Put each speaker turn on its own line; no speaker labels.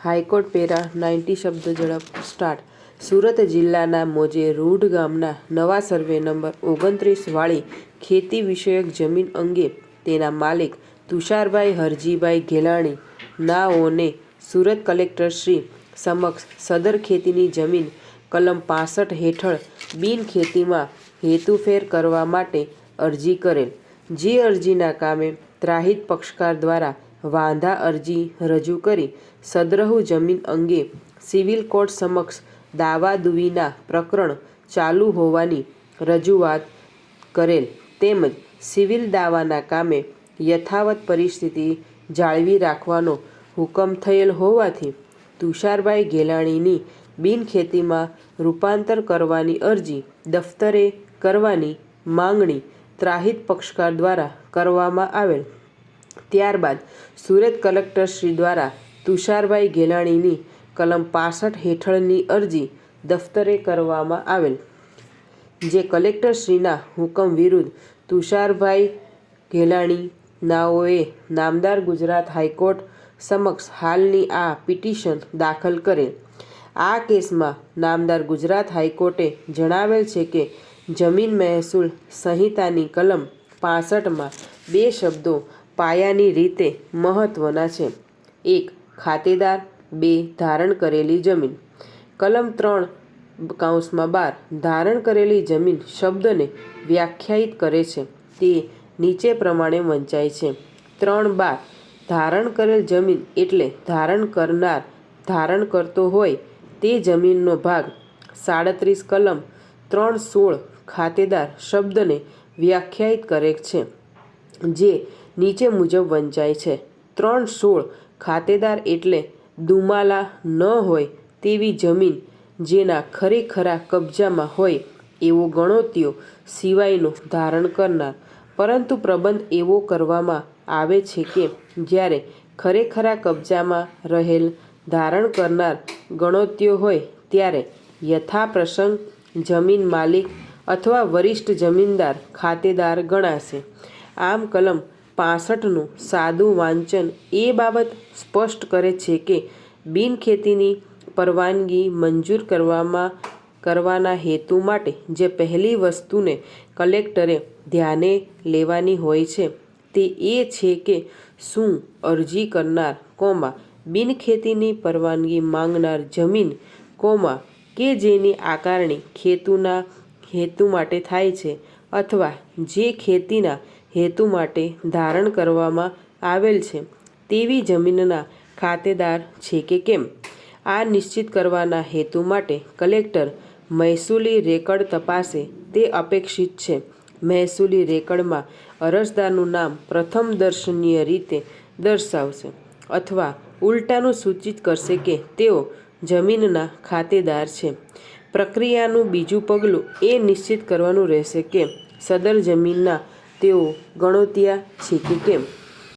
High court para 90 શબ્દ ઝડપ start. Surat જિલ્લાના મોજે રૂડ ગામના નવા સર્વે નંબર 29 વાળી ખેતી વિષયક જમીન અંગે તેના માલિક તુષારભાઈ હરજીભાઈ ઘેલાણી નાઓને સુરત કલેક્ટરશ્રી સમક્ષ સદર ખેતીની જમીન કલમ 65 હેઠળ બિનખેતીમાં હેતુફેર કરવા માટે અરજી કરેલ. જે અરજીના કામે ત્રાહિત પક્ષકાર દ્વારા વાંધા અરજી રજૂ કરી સદરહુ જમીન અંગે સિવિલ કોર્ટ સમક્ષ દાવાદુવીના પ્રકરણ ચાલુ હોવાની રજૂઆત કરેલ તેમજ સિવિલ દાવાના કામે યથાવત પરિસ્થિતિ જાળવી રાખવાનો હુકમ થયેલ હોવાથી તુષારભાઈ ઘેલાણીની બિનખેતીમાં રૂપાંતર કરવાની અરજી દફતરે કરવાની માંગણી ત્રાહિત પક્ષકાર દ્વારા કરવામાં આવેલ. ત્યારબાદ સુરત કલેક્ટરશ્રી દ્વારા તુષારભાઈ ઘેલાણીની કલમ 65 હેઠળની અરજી દફતરે કરવામાં આવેલ. જે કલેક્ટરશ્રીના હુકમ વિરુદ્ધ તુષારભાઈ ઘેલાણી નાઓએ નામદાર ગુજરાત હાઈકોર્ટ સમક્ષ હાલની આ પિટિશન દાખલ કરેલ. આ કેસમાં નામદાર ગુજરાત હાઈકોર્ટે જણાવેલ છે કે જમીન મહેસૂલ સંહિતાની કલમ 65માં બે શબ્દો પાયાની રીતે મહત્વના છે. 1. ખાતેદાર 2. ધારણ કરેલી જમીન. કલમ 3(12) ધારણ કરેલી જમીન શબ્દને વ્યાખ્યાયિત કરે છે તે નીચે પ્રમાણે વંચાય છે. 3(12) ધારણ કરેલ જમીન એટલે ધારણ કરનાર ધારણ કરતો હોય તે જમીનનો ભાગ. 37 કલમ 3(16) ખાતેદાર શબ્દને વ્યાખ્યાયિત કરે છે જે નીચે મુજબ વંચાય છે. 3(16) ખાતેદાર એટલે દુમાલા ન હોય તેવી જમીન જેના ખરેખરા કબજામાં હોય એવો ગણોત્યો સિવાયનો ધારણ કરનાર. પરંતુ પ્રબંધ એવો કરવામાં આવે છે કે જ્યારે ખરેખરા કબજામાં રહેલ ધારણ કરનાર ગણોત્યો હોય ત્યારે યથાપ્રસંગ જમીન માલિક અથવા વરિષ્ઠ જમીનદાર ખાતેદાર ગણાશે. આમ કલમ 65નું સાદું વાંચન એ બાબત સ્પષ્ટ કરે છે કે બિનખેતીની પરવાનગી મંજૂર કરવાના હેતુ માટે જે પહેલી વસ્તુને કલેક્ટરે ધ્યાને લેવાની હોય છે તે એ છે કે શું અરજી કરનાર, બિનખેતીની પરવાનગી માંગનાર જમીન, કે જેની આકારણી ખેતીના હેતુ માટે થાય છે અથવા જે ખેતીના હેતુ માટે ધારણ કરવામાં આવેલ છે તેવી જમીનના ખાતેદાર છે કે કેમ. આ નિશ્ચિત કરવાના હેતુ માટે કલેક્ટર મહેસૂલી રેકર્ડ તપાસે તે અપેક્ષિત છે. મહેસૂલી રેકર્ડમાં અરજદારનું નામ પ્રથમ દર્શનીય રીતે દર્શાવશે અથવા ઉલટાનું સૂચિત કરશે કે તેઓ જમીનના ખાતેદાર છે. પ્રક્રિયાનું બીજું પગલું એ નિશ્ચિત કરવાનું રહેશે કે સદર જમીનના તેઓ ગણોતિયા છે કે કેમ.